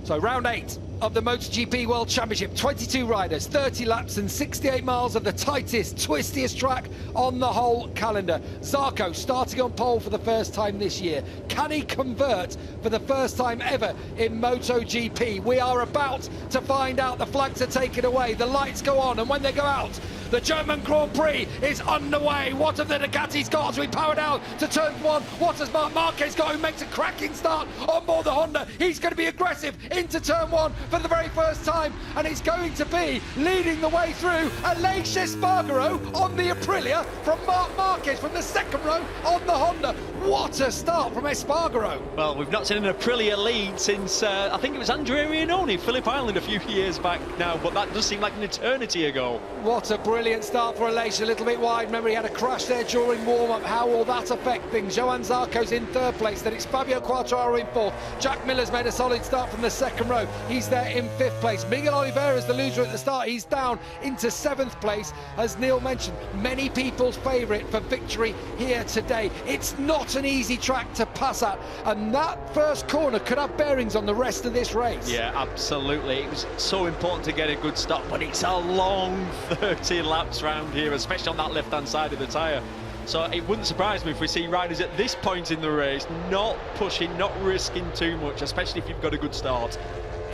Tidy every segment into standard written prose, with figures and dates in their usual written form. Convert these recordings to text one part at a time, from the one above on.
So round 8 of the MotoGP World Championship, 22 riders, 30 laps and 68 miles of the tightest, twistiest track on the whole calendar. Zarco starting on pole for the first time this year. Can he convert for the first time ever in MotoGP? We are about to find out. The flags are taken away, the lights go on, and when they go out, the German Grand Prix is underway. What have the Ducatis got as we power down to turn 1? What has Marc Márquez got, who makes a cracking start on board the Honda? He's going to be aggressive into turn 1 for the very first time, and it's going to be leading the way through Aleix Espargaro on the Aprilia from Marc Márquez from the second row on the Honda. What a start from Espargaro. Well, we've not seen an Aprilia lead since, I think it was Andrea Iannone, Phillip Island a few years back now, but that does seem like an eternity ago. What a brilliant start for Aleix, a little bit wide. Remember, he had a crash there during warm-up. How will that affect things? Johan Zarco's in third place, then it's Fabio Quartararo in fourth. Jack Miller's made a solid start from the second row. He's there in fifth place. Miguel Oliveira's the loser at the start. He's down into seventh place. As Neil mentioned, many people's favourite for victory here today. It's not an easy track to pass at, and that first corner could have bearings on the rest of this race. Yeah, absolutely. It was so important to get a good stop, but it's a long 30 laps round here, especially on that left-hand side of the tyre. So it wouldn't surprise me if we see riders at this point in the race not pushing, not risking too much, especially if you've got a good start.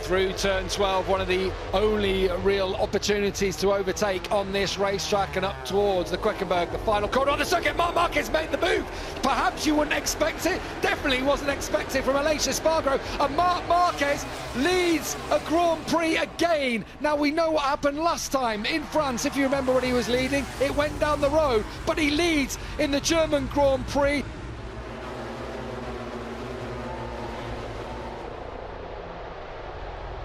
Through turn 12, one of the only real opportunities to overtake on this racetrack, and up towards the Queckenberg, the final corner on the circuit. Marc Márquez made the move. Perhaps you wouldn't expect it. Definitely wasn't expected from Aleix Espargaro. And Marc Márquez leads a Grand Prix again. Now, we know what happened last time in France. If you remember when he was leading, it went down the road. But he leads in the German Grand Prix.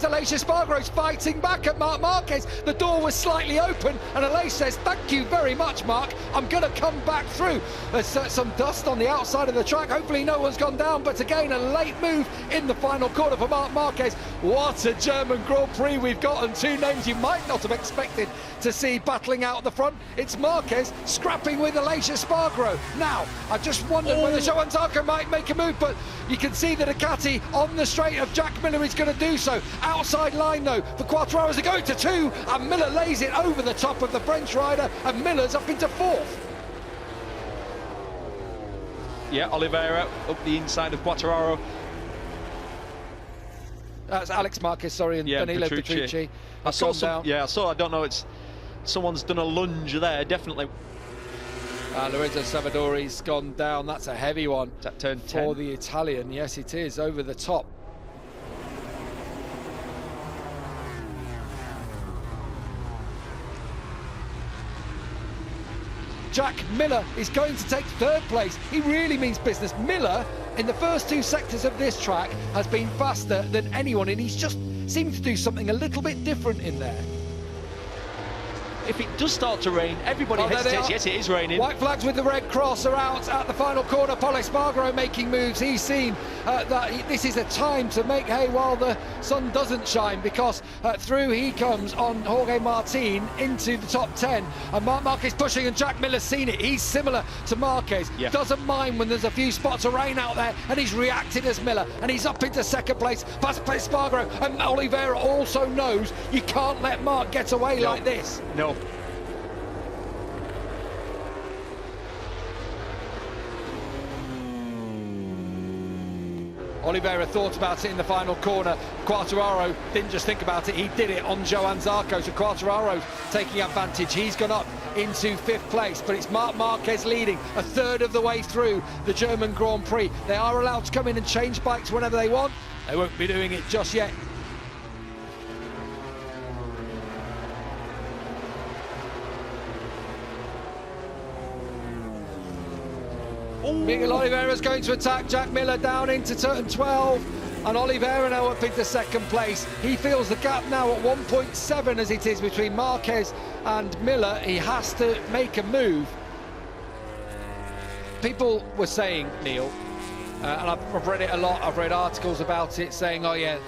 Aleix Espargaro's fighting back at Marc Márquez. The door was slightly open, and Aleix says, "Thank you very much, Marc. I'm going to come back through." There's some dust on the outside of the track. Hopefully no one's gone down, but again, a late move in the final corner for Marc Márquez. What a German Grand Prix we've got, and two names you might not have expected to see battling out at the front. It's Márquez scrapping with Aleix Espargaro. Now, I just wondered whether Johan Zarco might make a move, but you can see the Ducati on the straight of Jack Miller is going to do so. Outside line though for Quartararo as they go to 2, and Miller lays it over the top of the French rider, and Miller's up into 4th. Yeah, Oliveira up the inside of Quartararo. That's Alex Marquez, sorry, and Danilo Petrucci. I saw some, I saw, I don't know, it's someone's done a lunge there, definitely. Lorenzo Savadori's gone down. That's a heavy one. Is that turn 10? For the Italian, yes it is, over the top. Jack Miller is going to take third place. He really means business. Miller, in the first 2 sectors of this track, has been faster than anyone, and he's just seemed to do something a little bit different in there. If it does start to rain, everybody hesitates. Yes, it is raining. White flags with the red cross are out at the final corner. Pol Espargaro making moves. He's seen that this is a time to make hay while the sun doesn't shine, because through he comes on Jorge Martin into the top 10. And Marc Márquez pushing, and Jack Miller's seen it. He's similar to Márquez. Yeah. Doesn't mind when there's a few spots of rain out there, and he's reacted as Miller. And he's up into second place past Espargaro. And Oliveira also knows you can't let Marc get away like this. No. Oliveira thought about it in the final corner. Quartararo didn't just think about it, he did it on Johan Zarco. So Quartararo's taking advantage. He's gone up into 5th place, but it's Marc Márquez leading a third of the way through the German Grand Prix. They are allowed to come in and change bikes whenever they want. They won't be doing it just yet. Miguel Oliveira's going to attack Jack Miller down into turn 12, and Oliveira now up into second place. He feels the gap now at 1.7 as it is between Márquez and Miller. He has to make a move. People were saying, Neil, and I've read it a lot, I've read articles about it saying, oh yeah,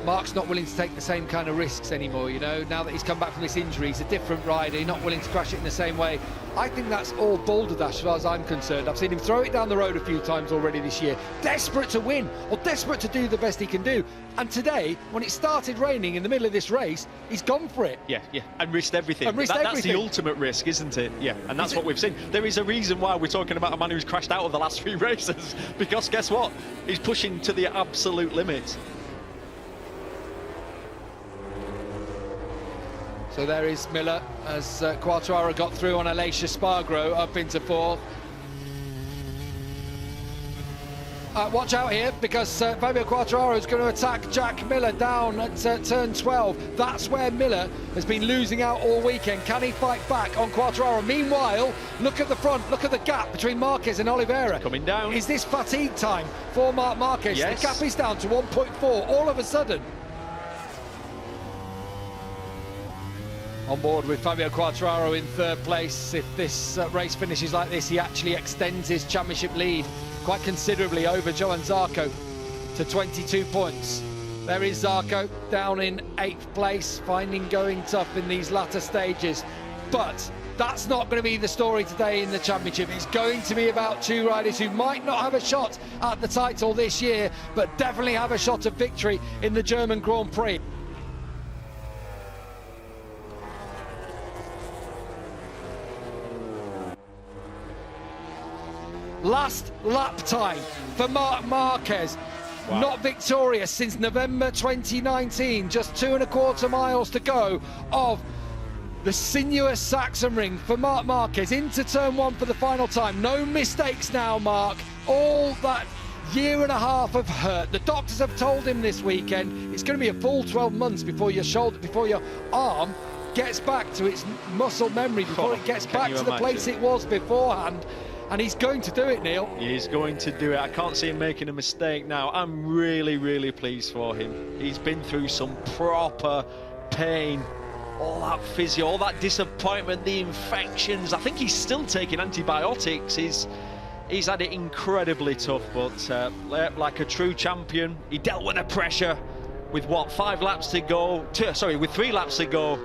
Marc's not willing to take the same kind of risks anymore, you know, now that he's come back from this injury. He's a different rider, he's not willing to crash it in the same way I think that's all balderdash as far as I'm concerned. I've seen him throw it down the road a few times already this year, desperate to win or desperate to do the best he can do. And today, when it started raining in the middle of this race, he's gone for it. Yeah, and risked everything. And That's the ultimate risk, isn't it? Yeah, and that's what we've seen. There is a reason why we're talking about a man who's crashed out of the last 3 races, because guess what? He's pushing to the absolute limit. So there is Miller as Quartararo got through on Aleix Spargro up into 4th. Watch out here, because Fabio Quartararo is going to attack Jack Miller down at turn 12. That's where Miller has been losing out all weekend. Can he fight back on Quartararo? Meanwhile, look at the front, look at the gap between Marquez and Oliveira. Coming down. Is this fatigue time for Marc Márquez? Yes. The gap is down to 1.4 all of a sudden. On board with Fabio Quartararo in 3rd place. If this race finishes like this, he actually extends his championship lead quite considerably over Johann Zarco to 22 points. There is Zarco down in 8th place, finding going tough in these latter stages. But that's not going to be the story today in the championship. It's going to be about 2 riders who might not have a shot at the title this year, but definitely have a shot at victory in the German Grand Prix. Last lap time for Marc Márquez. Wow. Not victorious since November 2019. Just 2.25 miles to go of the sinuous Sachsenring for Marc Márquez into turn 1 for the final time. No mistakes now, Marc. All that year and a half of hurt. The doctors have told him this weekend it's going to be a full 12 months before your shoulder, before your arm gets back to its muscle memory, before it gets back to the place it was beforehand. And he's going to do it, Neil. He's going to do it. I can't see him making a mistake now. I'm really, really pleased for him. He's been through some proper pain. All that physio, all that disappointment, the infections. I think he's still taking antibiotics. He's had it incredibly tough, but like a true champion, he dealt with the pressure with what, 5 laps to go? With 3 laps to go.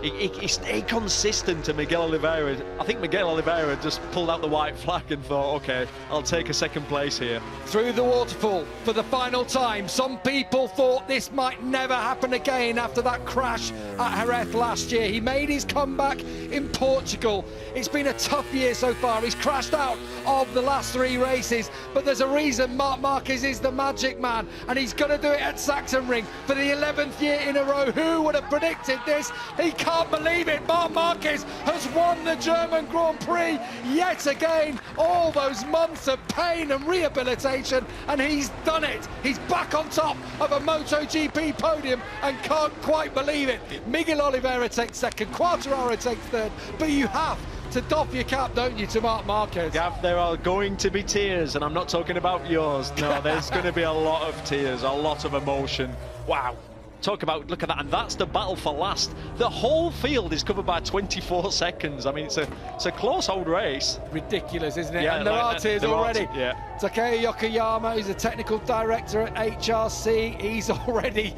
He stayed consistent to Miguel Oliveira. I think Miguel Oliveira just pulled out the white flag and thought, okay, I'll take a 2nd place here. Through the waterfall for the final time. Some people thought this might never happen again after that crash at Jerez last year. He made his comeback in Portugal. It's been a tough year so far. He's crashed out of the last 3 races, but there's a reason Marc Márquez is the magic man, and he's going to do it at Sachsenring for the 11th year in a row. Who would have predicted this? He can't believe it. Marc Márquez has won the German Grand Prix yet again. All those months of pain and rehabilitation, and he's done it. He's back on top of a MotoGP podium and can't quite believe it. Miguel Oliveira takes 2nd, Quartararo takes 3rd, but you have to doff your cap, don't you, to Marc Márquez? Gav, there are going to be tears, and I'm not talking about yours. No, there's going to be a lot of tears, a lot of emotion. Wow. Talk about, look at that, and that's the battle for last. The whole field is covered by 24 seconds. I mean, it's a close old race. Ridiculous, isn't it? Yeah, and there are tears already. Yeah. Takeo Yokoyama, who's the technical director at HRC, he's already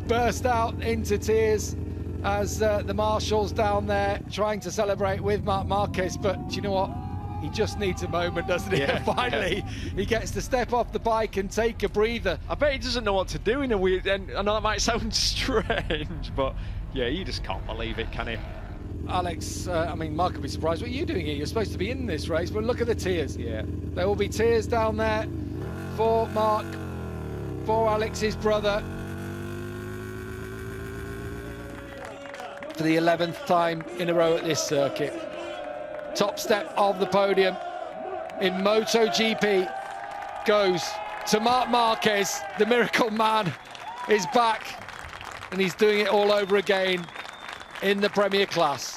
burst out into tears as the marshals down there trying to celebrate with Marc Márquez. But do you know what? He just needs a moment, doesn't he? Yeah, And finally, he gets to step off the bike and take a breather. I bet he doesn't know what to do in a weird... And I know that might sound strange, but yeah, you just can't believe it, can you? Alex, I mean, Mark could be surprised. What are you doing here? You're supposed to be in this race, but look at the tears. Yeah. There will be tears down there for Mark, for Alex's brother. For the 11th time in a row at this circuit. Top step of the podium in MotoGP goes to Marc Márquez. The miracle man is back, and he's doing it all over again in the Premier class.